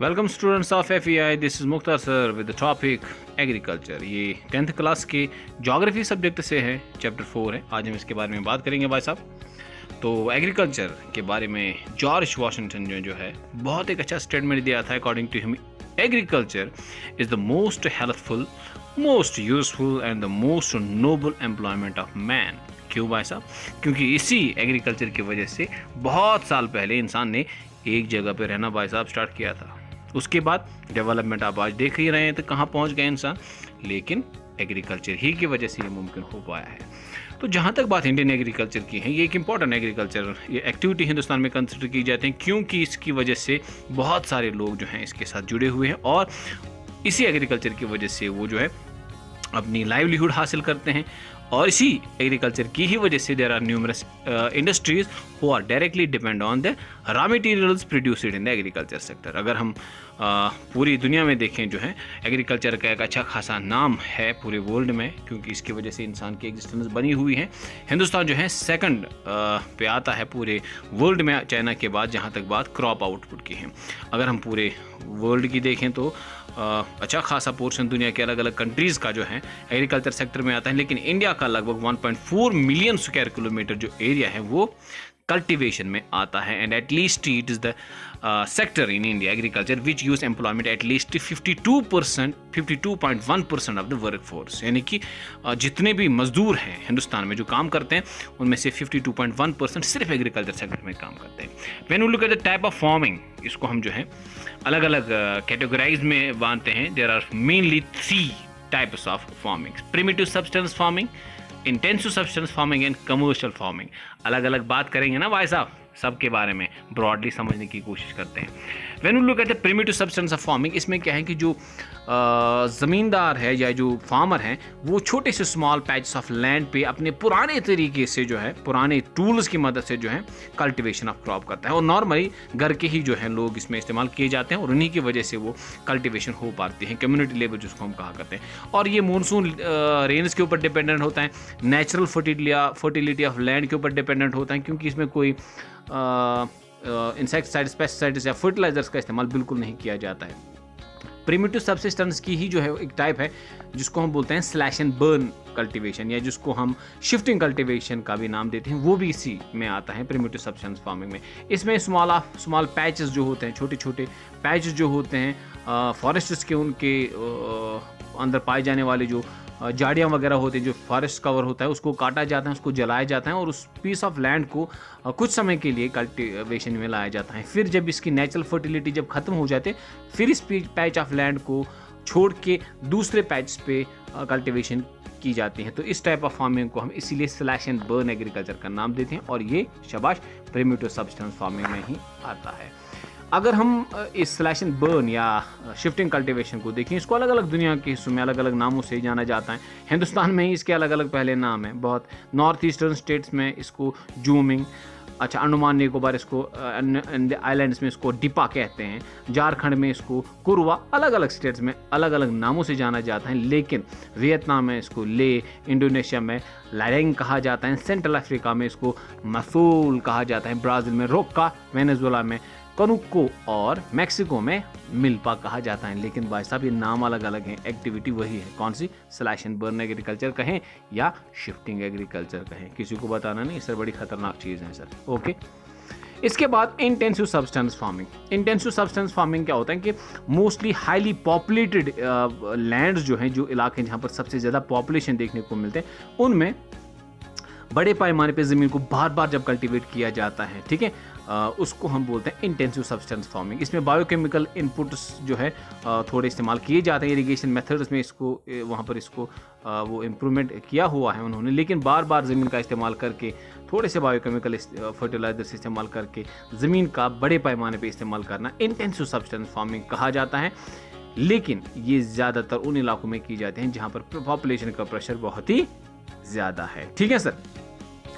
Welcome students of FEI, this is Mukhtar sir with the topic agriculture. ये 10th class के geography subject से है, chapter 4 है। आज हम इसके बारे में बात करेंगे भाई साहब। तो एग्रीकल्चर के बारे में जॉर्ज वाशिंगटन जो है बहुत एक अच्छा स्टेटमेंट दिया था। According to him, agriculture is the most helpful, most useful and the most noble employment of man. क्यों भाई साहब? क्योंकि इसी एग्रीकल्चर की वजह से बहुत साल पहले इंसान ने एक जगह पे रहना भाई साहब स्टार्ट किया था। उसके बाद डेवलपमेंट आप आज देख ही रहे हैं, तो कहाँ पहुँच गए इंसान, लेकिन एग्रीकल्चर ही की वजह से ये मुमकिन हो पाया है। तो जहाँ तक बात इंडियन एग्रीकल्चर की है, ये एक इम्पॉर्टेंट एग्रीकल्चर ये एक्टिविटी हिंदुस्तान में कंसिडर की जाती है, क्योंकि इसकी वजह से बहुत सारे लोग जो हैं इसके साथ जुड़े हुए हैं और इसी एग्रीकल्चर की वजह से वो जो है अपनी लाइवलीहुड हासिल करते हैं। और इसी एग्रीकल्चर की ही वजह से there are numerous industries who are directly depend on the raw materials produced in the agriculture sector. अगर हम पूरी दुनिया में देखें, जो है एग्रीकल्चर का एक अच्छा खासा नाम है पूरे वर्ल्ड में, क्योंकि इसकी वजह से इंसान की एग्जिस्टेंस बनी हुई है। हिंदुस्तान जो है सेकंड पे आता है पूरे वर्ल्ड में, चाइना के बाद, जहाँ तक बात क्रॉप आउटपुट की है। अगर हम पूरे वर्ल्ड की देखें तो अच्छा खासा पोर्शन दुनिया के अलग अलग कंट्रीज़ का जो है एग्रीकल्चर सेक्टर में आता है, लेकिन इंडिया का लगभग 1.4 मिलियन स्क्वायर किलोमीटर जो एरिया है वो कल्टीवेशन में आता है। And at least it is the sector in India agriculture which use employment at least 52.1% of the work force. यानी कि जितने भी मजदूर हैं हिंदुस्तान में जो काम करते हैं, उनमें से 52.1% सिर्फ एग्रीकल्चर सेक्टर में काम करते हैं। When you look at the type of farming, इसको हम जो है अलग अलग कैटेगराइज में बांधते हैं। There are mainly 3 types of farming: primitive substance farming, intensive substance farming and commercial farming. अलग अलग बात करेंगे ना भाई साहब, सबके बारे में ब्रॉडली समझने की कोशिश करते हैं। When you look at the primitive substance of farming, इसमें क्या है कि जो ज़मींदार है या जो फार्मर हैं, वो छोटे से स्मॉल पैचेस ऑफ लैंड पे अपने पुराने तरीके से जो है, पुराने टूल्स की मदद से जो है कल्टीवेशन ऑफ क्रॉप करता है। और नॉर्मली घर के ही जो है लोग इसमें इस्तेमाल किए जाते हैं और उन्हीं की वजह से वो कल्टीवेशन हो पाती है। कम्युनिटी लेबर जिसको हम कहा करते हैं। और ये मानसून रेन्स के ऊपर डिपेंडेंट होता है, नेचुरल फर्टिलिटी ऑफ लैंड के ऊपर डिपेंडेंट होता है, क्योंकि इसमें कोई इंसेक्टिसाइड्स, पेस्टिसाइड्स या फर्टिलाइजर्स का इस्तेमाल बिल्कुल नहीं किया जाता है। प्रिमिटिव सब्सिस्टेंस की ही जो है एक टाइप है जिसको हम बोलते हैं स्लैश एंड बर्न कल्टीवेशन, या जिसको हम शिफ्टिंग कल्टीवेशन का भी नाम देते हैं, वो भी इसी में आता है प्रिमिटिव सब्सटेंस फार्मिंग में। इसमें स्मॉल पैचेस जो होते हैं, छोटे छोटे पैचेस जो होते हैं फॉरेस्ट्स के, उनके अंदर पाए जाने वाले जो झाड़ियाँ वगैरह होती हैं, जो फॉरेस्ट कवर होता है, उसको काटा जाता है, उसको जलाया जाता है और उस पीस ऑफ लैंड को कुछ समय के लिए कल्टीवेशन में लाया जाता है। फिर जब इसकी नेचुरल फर्टिलिटी जब खत्म हो जाते, फिर इस पैच ऑफ लैंड को छोड़ के दूसरे पैच पे कल्टीवेशन की जाती है। तो इस टाइप ऑफ फार्मिंग को हम इसीलिए स्लैश एंड बर्न एग्रीकल्चर का नाम देते हैं, और ये शाबाश प्रिमिटिव सब्सटेंस फार्मिंग में ही आता है। अगर हम इस स्लैश एंड बर्न या शिफ्टिंग कल्टीवेशन को देखें, इसको अलग अलग दुनिया के हिस्सों में अलग अलग नामों से जाना जाता है। हिंदुस्तान में ही इसके अलग अलग पहले नाम हैं। बहुत नॉर्थ ईस्टर्न स्टेट्स में इसको जूमिंग, अच्छा अंडमान निकोबार इसको आइलैंड्स में इसको डिपा कहते हैं, झारखंड में इसको कुरवा, अलग अलग स्टेट्स में अलग अलग नामों से जाना जाता है। लेकिन वियतनाम में इसको ले, इंडोनेशिया में लारेंग कहा जाता है, सेंट्रल अफ्रीका में इसको मसूल कहा जाता है, ब्राज़ील में रोक्का, वेनेजुएला में कनुक्को और मैक्सिको में मिल्पा कहा जाता है। लेकिन भाई साहब ये नाम अलग अलग हैं, एक्टिविटी वही है। कौन सी? स्लैश एंड बर्न एग्रीकल्चर कहें या शिफ्टिंग एग्रीकल्चर कहें, किसी को बताना नहीं, सर बड़ी खतरनाक चीज़ है सर। ओके, इसके बाद intensive substance farming. Intensive substance farming क्या होता है कि मोस्टली हाईली पॉपुलेटेड लैंड्स जो हैं, जो इलाके जहाँ पर सबसे ज़्यादा पॉपुलेशन देखने को मिलते हैं, उनमें बड़े पैमाने पे ज़मीन को बार बार जब कल्टीवेट किया जाता है, ठीक है, उसको हम बोलते हैं इंटेंसिव सब्सटेंस फार्मिंग। इसमें बायोकेमिकल इनपुट्स जो है थोड़े इस्तेमाल किए जाते हैं, इरिगेशन मेथड्स में इसको वहाँ पर इसको वो इम्प्रूवमेंट किया हुआ है उन्होंने, लेकिन बार बार ज़मीन का इस्तेमाल करके, थोड़े से बायोकेमिकल फर्टिलाइजर्स इस्तेमाल करके ज़मीन का बड़े पैमाने पर इस्तेमाल करना इंटेंसिव सब्सटेंस फार्मिंग कहा जाता है। लेकिन ये ज़्यादातर उन इलाकों में की जाती हैं जहाँ पर पॉपुलेशन का प्रेशर बहुत ही ज़्यादा है, ठीक है सर,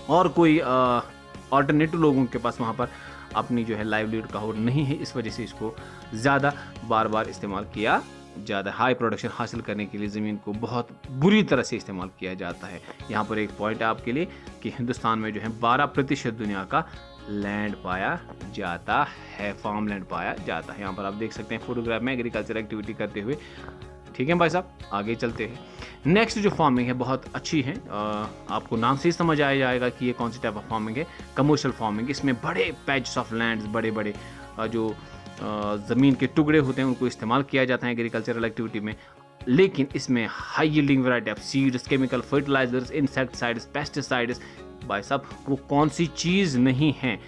और कोई ऑल्टरनेटिव लोगों के पास वहाँ पर अपनी जो है लाइवलीहुड का होड़ नहीं है। इस वजह से इसको ज़्यादा बार बार इस्तेमाल किया ज़्यादा हाई प्रोडक्शन हासिल करने के लिए ज़मीन को बहुत बुरी तरह से इस्तेमाल किया जाता है। यहाँ पर एक पॉइंट है आपके लिए कि हिंदुस्तान में जो है 12% दुनिया का लैंड पाया जाता है, फार्म लैंड पाया जाता है। यहाँ पर आप देख सकते हैं फोटोग्राफ में एग्रीकल्चर एक्टिविटी करते हुए। ठीक है भाई साहब, आगे चलते हैं। नेक्स्ट जो फार्मिंग है बहुत अच्छी है, आपको नाम से ही समझ आ जाएगा कि ये कौन सी टाइप ऑफ फार्मिंग है। कमर्शियल फार्मिंग, इसमें बड़े पैच ऑफ लैंड्स, बड़े बड़े जो ज़मीन के टुकड़े होते हैं उनको इस्तेमाल किया जाता है एग्रीकल्चरल एक्टिविटी में। लेकिन इसमें high yielding variety of seeds, chemical fertilisers, insecticides, pesticides, भाई साहब वो कौन सी चीज़ नहीं है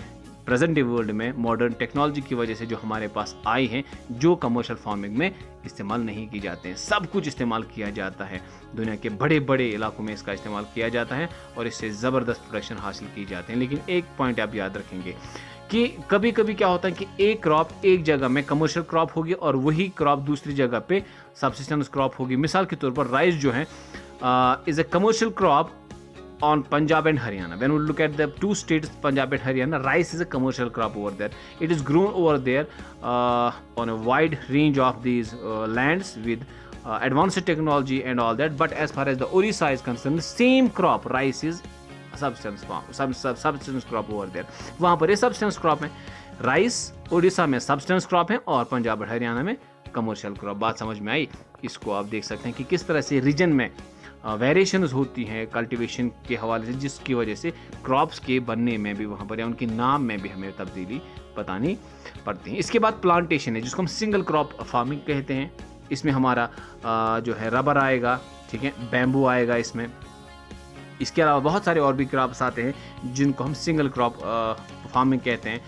प्रेजेंट डे वर्ल्ड में मॉडर्न टेक्नोलॉजी की वजह से जो हमारे पास आई हैं, जो कमर्शियल फार्मिंग में इस्तेमाल नहीं की जाते हैं। सब कुछ इस्तेमाल किया जाता है, दुनिया के बड़े बड़े इलाकों में इसका इस्तेमाल किया जाता है और इससे ज़बरदस्त प्रोडक्शन हासिल की जाते हैं। लेकिन एक पॉइंट आप याद रखेंगे कि कभी कभी क्या होता है कि एक क्रॉप एक जगह में कमर्शियल क्रॉप होगी और वही क्रॉप दूसरी जगह पे सब्सिस्टेंस क्रॉप होगी। मिसाल के तौर पर राइस जो है is a commercial crop on Punjab and Haryana. When we look at the two states, Punjab and Haryana, rice is a commercial crop over there. It is grown over there on a wide range of these lands with advanced technology and all that. But as far as the Orissa is concerned, same crop, rice is substance crop over there. वहाँ पर ये substance crop है, rice Orissa में substance crop है और पंजाब और हरियाणा में commercial crop. बात समझ में आई? इसको आप देख सकते हैं कि किस तरह से रीजन में वेरिएशंस होती हैं कल्टीवेशन के हवाले से, जिसकी वजह से क्रॉप्स के बनने में भी वहाँ पर या उनके नाम में भी हमें तब्दीली बतानी पड़ती है। इसके बाद प्लांटेशन है जिसको हम सिंगल क्रॉप फार्मिंग कहते हैं। इसमें हमारा जो है रबर आएगा, ठीक है, बैम्बू आएगा इसमें। इसके अलावा बहुत सारे और भी क्रॉप्स आते हैं जिनको हम सिंगल क्रॉप फार्मिंग कहते हैं।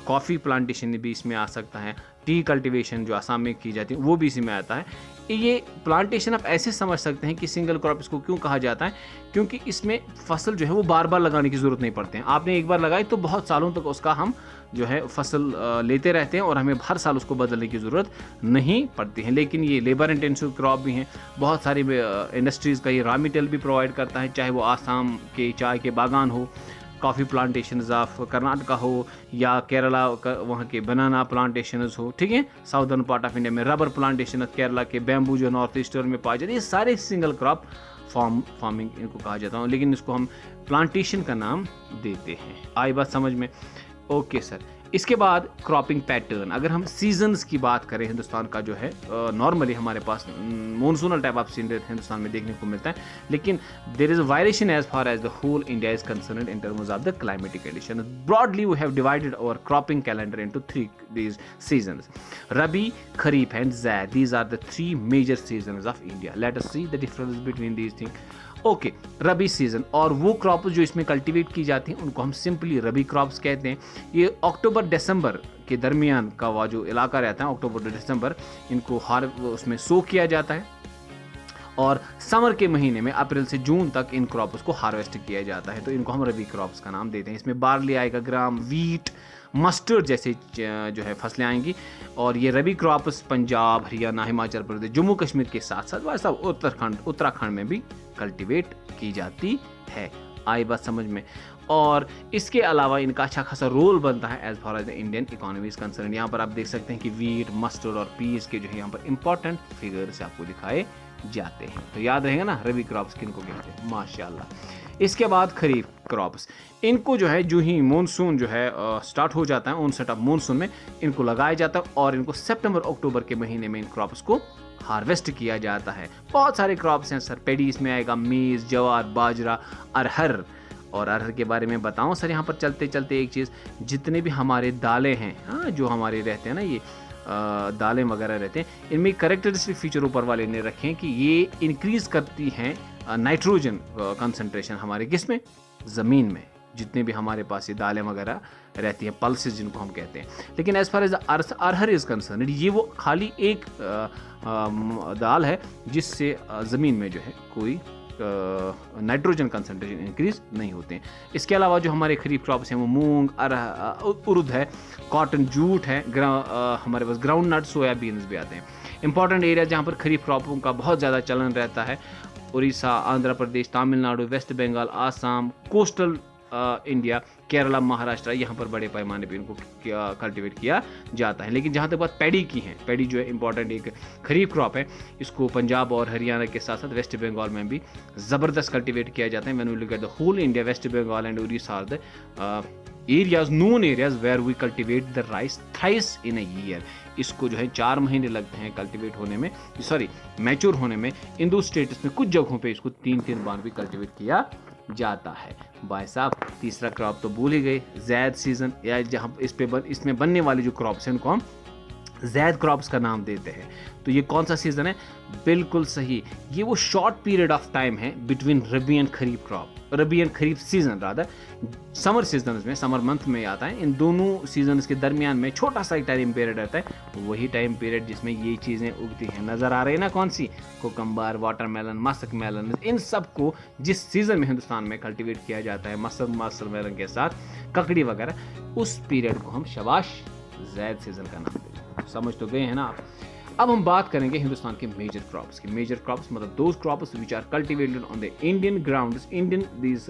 कॉफ़ी प्लांटेशन भी इसमें आ सकता है, टी कल्टीवेशन जो आसाम में की जाती है वो भी इसी में आता है। ये प्लांटेशन आप ऐसे समझ सकते हैं कि सिंगल क्रॉप इसको क्यों कहा जाता है, क्योंकि इसमें फसल जो है वो बार बार लगाने की ज़रूरत नहीं पड़ती है। आपने एक बार लगाई तो बहुत सालों तक उसका हम जो है फसल लेते रहते हैं और हमें हर साल उसको बदलने की ज़रूरत नहीं पड़ती है। लेकिन ये लेबर इंटेंसिव क्रॉप भी हैं। बहुत सारी इंडस्ट्रीज़ का ये रॉ मटेरियल भी प्रोवाइड करता है, चाहे वो आसाम के चाय के बागान हो, कॉफ़ी प्लांटेशंस ऑफ कर्नाटका हो या केरला वहाँ के बनाना प्लांटेशंस हो, ठीक है, साउदर्न पार्ट ऑफ इंडिया में रबर प्लांटेशन, केरला के बैम्बू जो नॉर्थ ईस्टर्न में पाए जाते हैं, ये सारे सिंगल क्रॉप फार्मिंग इनको कहा जाता है। लेकिन इसको हम प्लांटेशन का नाम देते हैं। आई बात समझ में? Okay sir. इसके बाद क्रॉपिंग पैटर्न, अगर हम सीजन्स की बात करें हिंदुस्तान का जो है नॉर्मली हमारे पास monsoonal type of season Hindustan में देखने को मिलता है, लेकिन there is a variation as far as the whole India is concerned in terms of the climatic condition. Broadly we have divided our cropping calendar into 3 these seasons: Rabi, Kharif and Zaid. These are the 3 major seasons of India. Let us see the difference between these things. Okay, rabi season और वो crop जो इसमें cultivate की जाती हैं उनको हम simply रबी crops कहते हैं। ये अक्टूबर दिसंबर के दरमियान का वो जो इलाका रहता है, अक्टूबर से दिसंबर, इनको उसमें सो किया जाता है और समर के महीने में अप्रैल से जून तक इन क्रॉप्स को हार्वेस्ट किया जाता है। तो इनको हम रबी क्रॉप्स का नाम देते हैं। इसमें बार्ली आएगा, ग्राम, वीट, मस्टर्ड जैसे जो है फसलें आएंगी। और ये रबी क्रॉप्स पंजाब, हरियाणा, हिमाचल प्रदेश, जम्मू कश्मीर के साथ साथ वैसा उत्तराखंड में भी कल्टीवेट की जाती है। आई बात समझ में? और इसके अलावा इनका अच्छा खासा रोल बनता है as far as the Indian economy is concern. यहाँ पर आप देख सकते हैं कि वीट, मस्टर्ड और पीस के जो है यहाँ पर इंपॉर्टेंट फिगर्स आपको दिखाए जाते हैं। तो याद रहेगा ना रबी क्रॉप्स किनको कहते हैं, माशाल्लाह। इसके बाद खरीफ क्रॉप्स, इनको जो है जो ही मॉनसून जो है स्टार्ट हो जाता है, ऑनसेट ऑफ मॉनसून में इनको लगाया जाता है और इनको सितंबर अक्टूबर के महीने में इन क्रॉप्स को हार्वेस्ट किया जाता है। बहुत सारे क्रॉप्स हैं सर, पेडी इसमें आएगा, मेज़, ज्वार, बाजरा, अरहर। और अरहर के बारे में बताऊं सर, यहाँ पर चलते चलते एक चीज़, जितने भी हमारे दालें हैं, हाँ, जो हमारे रहते हैं ना, ये दालें वगैरह रहते हैं, इनमें करेक्टरिस्टिक फीचर ऊपर वाले ने रखे हैं कि ये इंक्रीज़ करती हैं नाइट्रोजन कंसंट्रेशन हमारे किसमें, ज़मीन में। जितने भी हमारे पास ये दालें वगैरह रहती हैं, पल्सेस जिनको हम कहते हैं। लेकिन as far as arhar is concern, ये वो खाली एक दाल है जिससे ज़मीन में जो है कोई नाइट्रोजन कंसंट्रेशन इंक्रीज नहीं होते हैं। इसके अलावा जो हमारे खरीफ क्रॉप्स हैं वो मूंग, उर्द है, कॉटन, जूट है, हमारे पास ग्राउंड नट, सोयाबीन्स भी आते हैं। इंपॉर्टेंट एरिया जहाँ पर खरीफ क्रॉपों का बहुत ज़्यादा चलन रहता है, Orissa, Andhra Pradesh, Tamil Nadu, west Bengal, Assam, coastal India, Kerala, Maharashtra, यहाँ पर बड़े पैमाने पे इनको कल्टीवेट किया जाता है। लेकिन जहाँ तक बात पैडी की है, पैडी जो है इंपॉर्टेंट एक खरीफ क्रॉप है, इसको पंजाब और हरियाणा के साथ साथ वेस्ट बंगाल में भी ज़बरदस्त कल्टीवेट किया जाता है। When we look at the whole India, West Bengal and Orissa are the areas, known areas where we cultivate the rice thrice in a year. इसको जो है 4 महीने लगते हैं कल्टिवेट होने में, सॉरी मैच्योर होने में। इन दो स्टेट्स में कुछ जगहों पे इसको 3-3 बार भी कल्टिवेट किया जाता है। भाई साहब तीसरा क्रॉप तो भूल ही गए, ज़ैद सीजन, या जहाँ इसमें बनने वाली जो क्रॉप्स हैं उनको हम ज़ैद क्रॉप्स का नाम देते हैं। तो ये कौन सा सीज़न है? बिल्कुल सही, ये वो शॉर्ट पीरियड ऑफ टाइम है between rabi and kharif crop, rabi and kharif season rather, summer season में, समर मंथ में आता है। इन दोनों सीजन्स के दरमियान में छोटा सा एक टाइम पीरियड रहता है, वही टाइम पीरियड जिसमें ये चीज़ें उगती हैं। नज़र आ रही है ना कौन सी? कोकम्बर, वाटरमेलन, मस्क मेलन, इन सब को जिस सीज़न में हिंदुस्तान में कल्टिवेट किया जाता है, मस्क मेलन के साथ ककड़ी वगैरह, उस पीरियड को हम शाबाश ज़ैद सीजन का नाम देते हैं। समझ तो गए हैं ना आप? अब हम बात करेंगे हिंदुस्तान के मेजर क्रॉप्स की। मेजर क्रॉप्स मतलब those crops which are cultivated on the Indian grounds, Indian these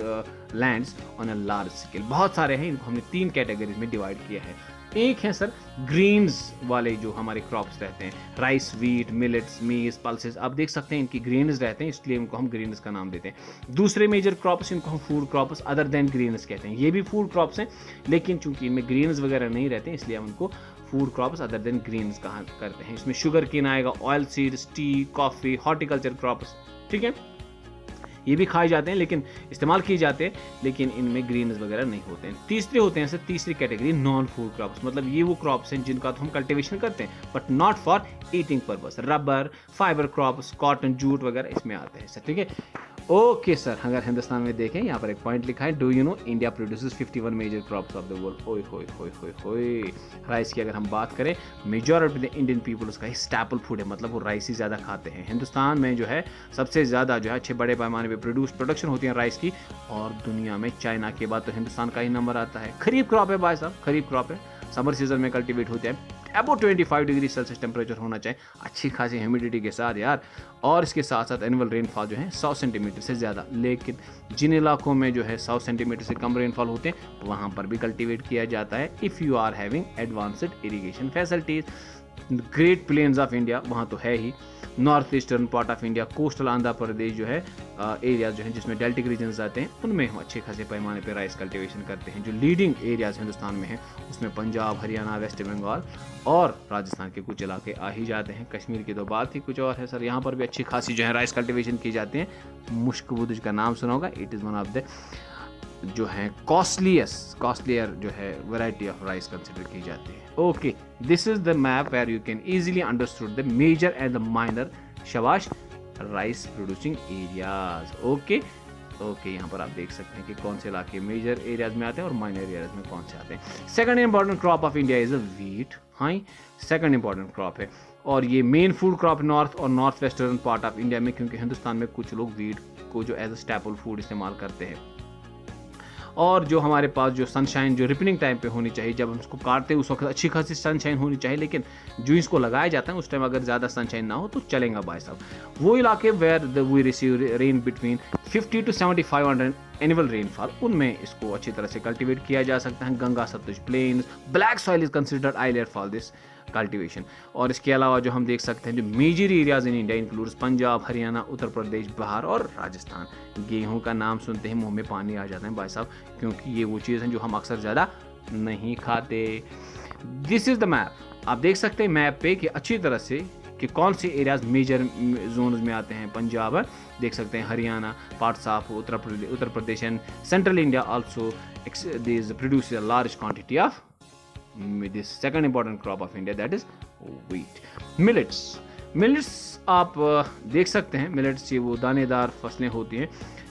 lands on a large scale. बहुत सारे हैं, इनको हमने 3 कैटेगरीज में डिवाइड किया है। एक है सर ग्रीन्स वाले जो हमारे क्रॉप्स रहते हैं, राइस, वीट, मिलेट्स, मीज, पल्सेस। आप देख सकते हैं इनकी ग्रीन्स रहते हैं, इसलिए इनको हम ग्रीन्स का नाम देते हैं। दूसरे मेजर क्रॉप्स, इनको हम food crops other than greens कहते हैं। ये भी फूड क्रॉप्स हैं, लेकिन चूंकि इनमें ग्रीन्स वगैरह नहीं रहते हैं, इसलिए हम उनको food crops other than greens कहा करते हैं। इसमें शुगर केन आएगा, oil seeds, tea, coffee, horticulture crops, ठीक है, ये भी खाए जाते हैं लेकिन इस्तेमाल किए जाते हैं, लेकिन इनमें ग्रीन्स वगैरह नहीं होते हैं। तीसरे होते हैं सर, तीसरी कैटेगरी नॉन फूड क्रॉप्स, मतलब ये वो क्रॉप्स हैं जिनका तो हम कल्टीवेशन करते हैं but not for eating purpose. Rubber, fibre crops, cotton, jute वगैरह इसमें आते हैं सर, ठीक है। ओके सर, अगर हिंदुस्तान में देखें, यहाँ पर एक पॉइंट लिखा है, do you know India produces 51 major crops of the world. ओए होए होए होए होए। राइस की अगर हम बात करें, majority of the Indian people उसका ही स्टैपल फूड है, मतलब वो राइस ही ज़्यादा खाते हैं। हिंदुस्तान में जो है सबसे ज़्यादा जो है अच्छे बड़े पैमाने पर प्रोडक्शन होती है राइस की, और दुनिया में चाइना के बाद तो हिंदुस्तान का ही नंबर आता है। खरीफ क्रॉप है भाई साहब, खरीफ क्रॉप है, समर सीजन में कल्टीवेट होते हैं। अबो 25 डिग्री सेल्सियस टेम्परेचर होना चाहिए, अच्छी खासी ह्यूमिडिटी के साथ यार, और इसके साथ साथ एनुअल रेनफॉल जो है 100 सेंटीमीटर से ज़्यादा। लेकिन जिन इलाकों में जो है 100 सेंटीमीटर से कम रेनफॉल होते हैं, वहाँ पर भी कल्टीवेट किया जाता है if you are having advanced irrigation facilities. Great plains of India वहाँ तो है ही, north eastern part of India, coastal Andhra Pradesh जो है एरियाज जो हैं जिसमें डेल्टिक रीजन्स आते हैं, उनमें हम अच्छे खासे पैमाने पर राइस कल्टीवेशन करते हैं। जो लीडिंग एरियाज हिंदुस्तान में हैं उसमें पंजाब, हरियाणा, वेस्ट बंगाल और राजस्थान के कुछ इलाके आ ही जाते हैं। कश्मीर की तो बात ही कुछ और है सर, यहाँ पर भी अच्छी खासी जो है राइस कल्टीवेशन की जाती है। मुश्क-बुदुज का नाम सुना होगा, it is one of the जो है कॉस्टलियर जो है वैरायटी ऑफ राइस कंसिडर की जाती है। Okay, this is the map where you can easily understood the major and the minor शाबाश राइस प्रोड्यूसिंग एरियाज। ओके, यहाँ पर आप देख सकते हैं कि कौन से इलाके मेजर एरियाज में आते हैं और माइनर एरियाज में कौन से आते हैं। Second important crop of India is a wheat. हाँ, सेकंड इंपॉर्टेंट क्रॉप है, और ये मेन फूड क्रॉप नॉर्थ और north western part of India में, क्योंकि हिंदुस्तान में कुछ लोग व्हीट को जो एज अ स्टैपल फूड इस्तेमाल करते हैं। और जो हमारे पास जो सनशाइन जो रिपनिंग टाइम पे होनी चाहिए, जब हम उसको काटते हैं उस वक्त अच्छी खासी सनशाइन होनी चाहिए, लेकिन जो इसको लगाया जाता है उस टाइम अगर ज़्यादा सनशाइन ना हो तो चलेगा भाई साहब। वो इलाके where we receive rain between 50 to 75 annual rainfall, उनमें इसको अच्छी तरह से कल्टीवेट किया जा सकता है। Ganga Sutlej plains, black soil is considered ideal for this cultivation. और इसके अलावा जो हम देख सकते हैं जो major areas in India includes Punjab, Haryana, Uttar Pradesh, Bihar और राजस्थान। गेहूं का नाम सुनते ही मुंह में पानी आ जाता है भाई साहब, क्योंकि ये वो चीज़ है जो हम अक्सर ज़्यादा नहीं खाते। दिस इज़ द मैप, आप देख सकते हैं मैप पे कि अच्छी तरह से कि कौन से एरियाज मेजर जोन्स में आते हैं। पंजाब देख सकते हैं, Haryana, parts of Uttar Pradesh and central India also this produce a large quantity of this second important crop of India, that is wheat. Millets आप देख सकते हैं, मिलेट्स ये वो दानेदार फसलें होती हैं,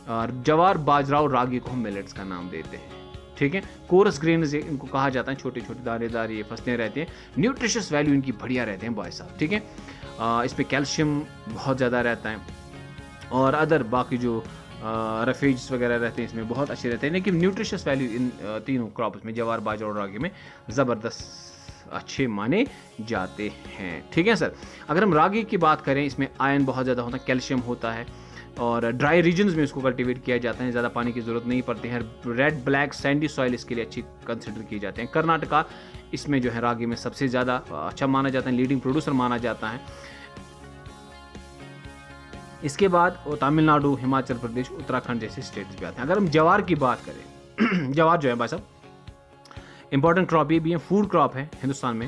और जवार, बाजरा और रागी को हम मिलेट्स का नाम देते हैं, ठीक है। कोरस ग्रेन्स इनको कहा जाता है, छोटे छोटे दानेदार ये फसलें रहती हैं। न्यूट्रिशियस वैल्यू इनकी बढ़िया रहते हैं भाई साहब, ठीक है। इसमें कैल्शियम बहुत ज़्यादा रहता है, और अदर बाकी जो रफेज वगैरह रहते हैं इसमें बहुत अच्छे रहते हैं, लेकिन न्यूट्रिशियस वैल्यू इन तीनों क्रॉप्स में, जवार, बाजरा और रागी में ज़बरदस्त अच्छे माने जाते हैं, ठीक है सर। अगर हम रागी की बात करें, इसमें आयरन बहुत ज़्यादा होता है, कैल्शियम होता है, और ड्राई रीजन्स में इसको कल्टीवेट किया जाता है, ज़्यादा पानी की ज़रूरत नहीं पड़ती है। रेड, ब्लैक, सैंडी सॉइल इसके लिए अच्छी कंसिडर की जाते हैं। कर्नाटका इसमें जो है रागी में सबसे ज़्यादा अच्छा माना जाता है, लीडिंग प्रोड्यूसर माना जाता है। इसके बाद वो तमिलनाडु, हिमाचल प्रदेश, उत्तराखंड जैसे स्टेट्स भी आते हैं। अगर हम जवार की बात करें, जवार जो है भाई साहब इंपॉर्टेंट क्रॉप ये भी है, फूड क्रॉप है हिंदुस्तान में,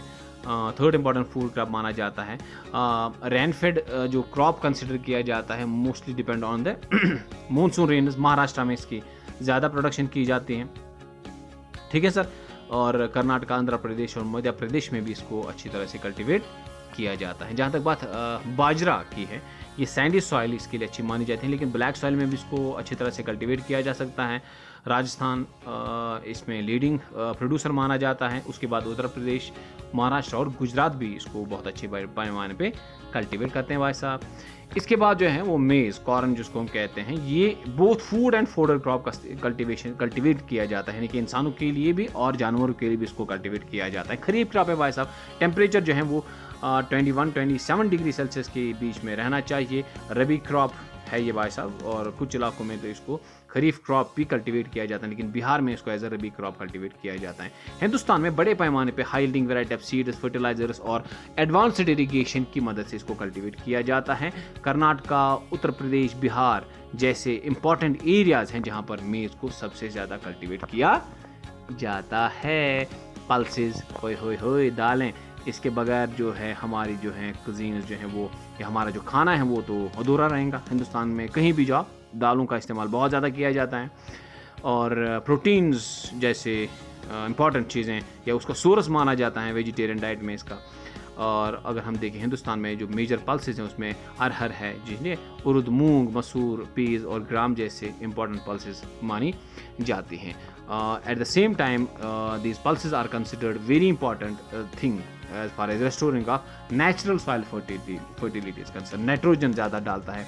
थर्ड इंपॉर्टेंट फूड क्रॉप माना जाता है। रेनफेड जो क्रॉप कंसिडर किया जाता है, mostly depend on the monsoon rains. Maharashtra में इसकी ज़्यादा प्रोडक्शन की जाती है, ठीक है सर। और कर्नाटक, आंध्र प्रदेश और मध्य प्रदेश में भी इसको अच्छी तरह से कल्टीवेट किया जाता है। जहाँ तक बात बाजरा की है, ये सैंडी सॉइल इसके लिए अच्छी मानी जाती है, लेकिन ब्लैक सॉइल में भी इसको अच्छी तरह से कल्टीवेट किया जा सकता है। राजस्थान इसमें लीडिंग प्रोड्यूसर माना जाता है। उसके बाद उत्तर प्रदेश, महाराष्ट्र और गुजरात भी इसको बहुत अच्छे पैमाने पे कल्टीवेट करते हैं भाई साहब। इसके बाद जो है वो मेज़, कॉर्न जिसको हम कहते हैं, ये both food and fodder crop का कल्टीवेट किया जाता है, यानी कि इंसानों के लिए भी और जानवरों के लिए भी इसको कल्टीवेट किया जाता है। खरीफ क्रॉप है भाई साहब, टेम्परेचर जो है वो 21-27 डिग्री सेल्सियस के बीच में रहना चाहिए। रबी क्रॉप है ये भाई साहब, और कुछ इलाकों में तो इसको खरीफ क्रॉप भी कल्टीवेट किया जाता है, लेकिन बिहार में इसको as a rabi crop cultivate किया जाता है। हिंदुस्तान में बड़े पैमाने पे high yielding variety of seeds, fertilizers और एडवांस्ड इरिगेशन की मदद से इसको कल्टीवेट किया जाता है। कर्नाटक, उत्तर प्रदेश, बिहार जैसे इंपॉर्टेंट एरियाज हैं जहां पर मेज़ को सबसे ज़्यादा कल्टीवेट किया जाता है। पल्सेस, होय होय होय, दालें, इसके बगैर जो है हमारी जो है कुजीन्स जो है वो, या हमारा जो खाना है वो तो अधूरा रहेगा। हिंदुस्तान में कहीं भी जाओ दालों का इस्तेमाल बहुत ज़्यादा किया जाता है, और प्रोटीन्स जैसे इंपॉर्टेंट चीज़ें या उसका सोर्स माना जाता है वेजिटेरियन डाइट में इसका। और अगर हम देखें हिंदुस्तान में जो मेजर पल्सेस हैं उसमें अरहर है, जिन्हें उर्द, मूंग, मसूर, पीज और ग्राम जैसे इंपॉर्टेंट पल्सेस मानी जाती हैं। At the same time these pulses are considered very important thing as far as restoring of natural soil fertility is concern. Nitrogen ज़्यादा डालता है,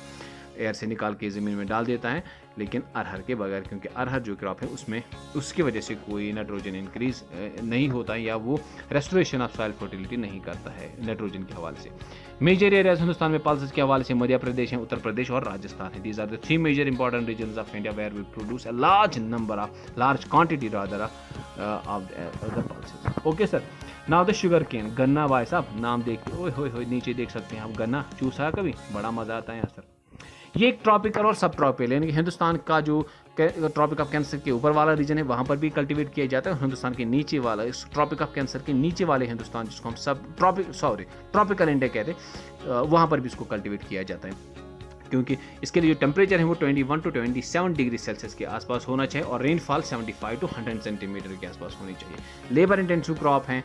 एयर से निकाल के ज़मीन में डाल देता है, लेकिन अरहर के बगैर, क्योंकि अरहर जो क्रॉप है उसमें उसकी वजह से कोई नाइट्रोजन इंक्रीज नहीं होता है, या वो रेस्टोरेशन ऑफ सॉइल फर्टिलिटी नहीं करता है नाइट्रोजन के हवाले से। मेजर एरियाज हिंदुस्तान में पल्सेस के हवाले से मध्य प्रदेश है, उत्तर प्रदेश और राजस्थान है। These are the 3 major important regions of India where we produce a large quantity rather of the pulses. Okay sir, now the sugar cane, गन्ना भाई साहब, नाम देख ओए होए होए नीचे देख सकते हैं आप, गन्ना चूसा कभी, बड़ा मजा आता है यहाँ सर। ये एक ट्रॉपिकल और सब ट्रॉपिकल, यानी कि हिंदुस्तान का जो ट्रॉपिक ऑफ कैंसर के ऊपर वाला रीजन है वहाँ पर भी कल्टीवेट किया जाता है, हिंदुस्तान के नीचे वाला, इस ट्रॉपिक ऑफ कैंसर के नीचे वाले हिंदुस्तान जिसको हम सब ट्रॉपिकल इंडिया कहते हैं, वहाँ पर भी इसको कल्टीवेट किया जाता है, क्योंकि इसके लिए जो टेम्परेचर है वो 21 to 27 डिग्री सेल्सियस के आसपास होना चाहिए, और रेनफॉल 75 to 100 सेंटीमीटर के आसपास होनी चाहिए। लेबर इंटेंसिव क्रॉप है,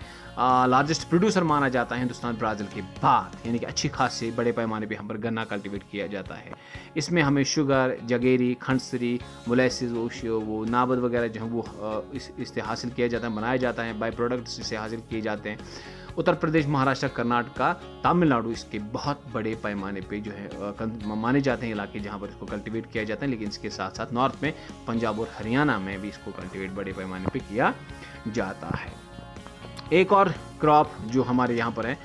लार्जेस्ट प्रोड्यूसर माना जाता है हिंदुस्तान ब्राज़ील के बाद, यानी कि अच्छी खासी बड़े पैमाने पे हम पर गन्ना कल्टीवेट किया जाता है। इसमें हमें शुगर, जगेरी, खंडसरी, मोलेसिस, वो नाबद वगैरह जो है वो इससे हासिल किया जाता है, बनाया जाता है, बाई प्रोडक्ट्स इसे हासिल किए जाते हैं। उत्तर प्रदेश, महाराष्ट्र, कर्नाटक, तमिलनाडु इसके बहुत बड़े पैमाने पे जो है माने जाते हैं इलाके जहाँ पर इसको कल्टीवेट किया जाता है, लेकिन इसके साथ साथ नॉर्थ में पंजाब और हरियाणा में भी इसको कल्टीवेट बड़े पैमाने पे किया जाता है। एक और क्रॉप जो हमारे यहाँ पर है,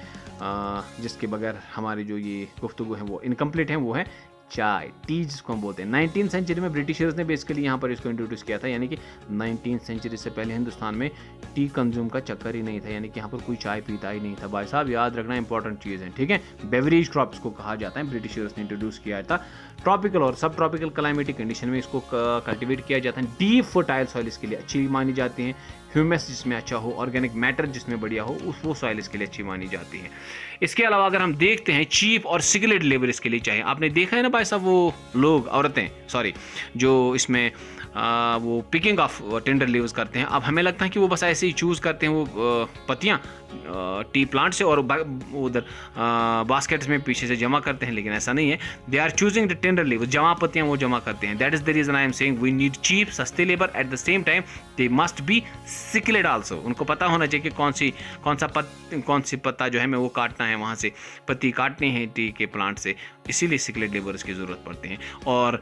जिसके बगैर हमारी जो ये गुफ्तगू है वो इनकम्प्लीट है, वो है चाय, टी जिसको हम बोलते हैं। 19th सेंचुरी में ब्रिटिशर्स ने बेसिकली यहाँ पर इसको इंट्रोड्यूस किया था, यानी कि 19th सेंचुरी से पहले हिंदुस्तान में टी कंज्यूम का चक्कर ही नहीं था, यानी कि यहाँ पर कोई चाय पीता ही नहीं था। भाई साहब याद रखना इंपॉर्टेंट चीज़ है, ठीक है। बेवरेज क्रॉप्स को कहा जाता है, ब्रिटिशर्स ने इंट्रोड्यूस किया था। ट्रॉपिकल और सब ट्रॉपिकल क्लाइमेटिक कंडीशन में इसको कल्टिवेट किया जाता है। डीप फर्टाइल सॉइल इसके लिए अच्छी मानी जाती है, ह्यूमस जिसमें अच्छा हो, ऑर्गेनिक मैटर जिसमें बढ़िया हो, वो सॉइल इसके लिए अच्छी मानी जाती है। इसके अलावा अगर हम देखते हैं चीप और स्किल्ड लेबर इसके लिए चाहिए। आपने देखा है ना भाई साहब, वो लोग जो इसमें वो पिकिंग ऑफ टेंडर लीव्स करते हैं। अब हमें लगता है कि वो बस ऐसे ही चूज़ करते हैं वो पत्तियाँ टी प्लांट से और उधर बास्केट्स में पीछे से जमा करते हैं, लेकिन ऐसा नहीं है। They are choosing the tender leaves, जमा पत्तियाँ वो जमा करते हैं। That is the reason I am saying we need cheap, सस्ते labour, at the same time they must be skilled also. उनको पता होना चाहिए कि कौन सी पत्ता जो है मैं वो काटना है, वहाँ से पत्ती काटनी है टी के प्लांट से, इसीलिए स्किल्ड लेबर्स की ज़रूरत पड़ती है। और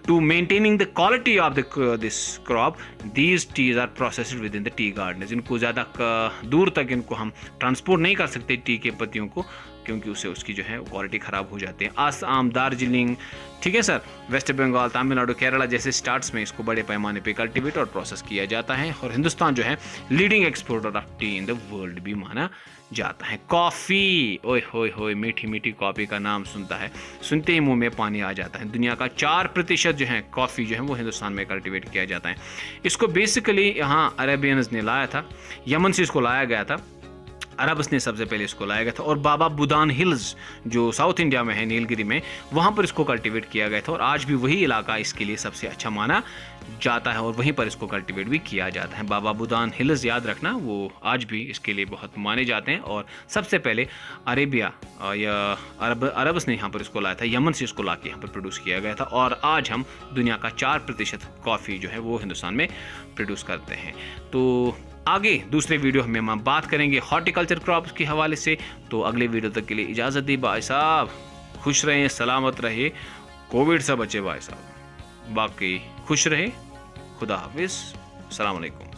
to maintaining the quality of this crop, these teas are processed within the tea garden. इनको ज़्यादा दूर तक इनको हम ट्रांसपोर्ट नहीं कर सकते टी के पत्तियों को, क्योंकि उससे उसकी जो है क्वालिटी ख़राब हो जाती है। आसाम, दार्जिलिंग, ठीक है सर, वेस्ट बंगाल, तमिलनाडु, केरला जैसे स्टार्ट्स में इसको बड़े पैमाने पे कल्टीवेट और प्रोसेस किया जाता है। और हिंदुस्तान जो है leading exporter of T in the world भी माना जाता है। कॉफ़ी, ओए होए होए, मीठी मीठी कॉफ़ी का नाम सुनते ही मुंह में पानी आ जाता है। दुनिया का 4% जो है कॉफ़ी जो है वो हिंदुस्तान में कल्टीवेट किया जाता है। इसको बेसिकली यहाँ अरेबियंस ने लाया था, यमन से इसको लाया गया था, अरब्स ने सबसे पहले इसको लाया गया था, और बाबा बुदान हिल्स जो साउथ इंडिया में है, नीलगिरी में, वहाँ पर इसको कल्टीवेट किया गया था, और आज भी वही इलाका इसके लिए सबसे अच्छा माना जाता है और वहीं पर इसको कल्टीवेट भी किया जाता है। बाबा बुदान हिल्स याद रखना, वो आज भी इसके लिए बहुत माने जाते हैं। और सबसे पहले अरेबिया या अरब्स ने यहाँ पर इसको लाया था, यमन से इसको ला के यहाँ पर प्रोड्यूस किया गया था, और आज हम दुनिया का 4% कॉफ़ी जो है वो हिंदुस्तान में प्रोड्यूस करते हैं। तो आगे दूसरे वीडियो में हम बात करेंगे हॉर्टिकल्चर क्रॉप्स के हवाले से। तो अगले वीडियो तक के लिए इजाज़त दी भाई साहब, खुश रहें, सलामत रहे, कोविड से बचे भाई साहब, बाकी खुश रहे, खुदा हाफिज़, अस्सलाम वालेकुम।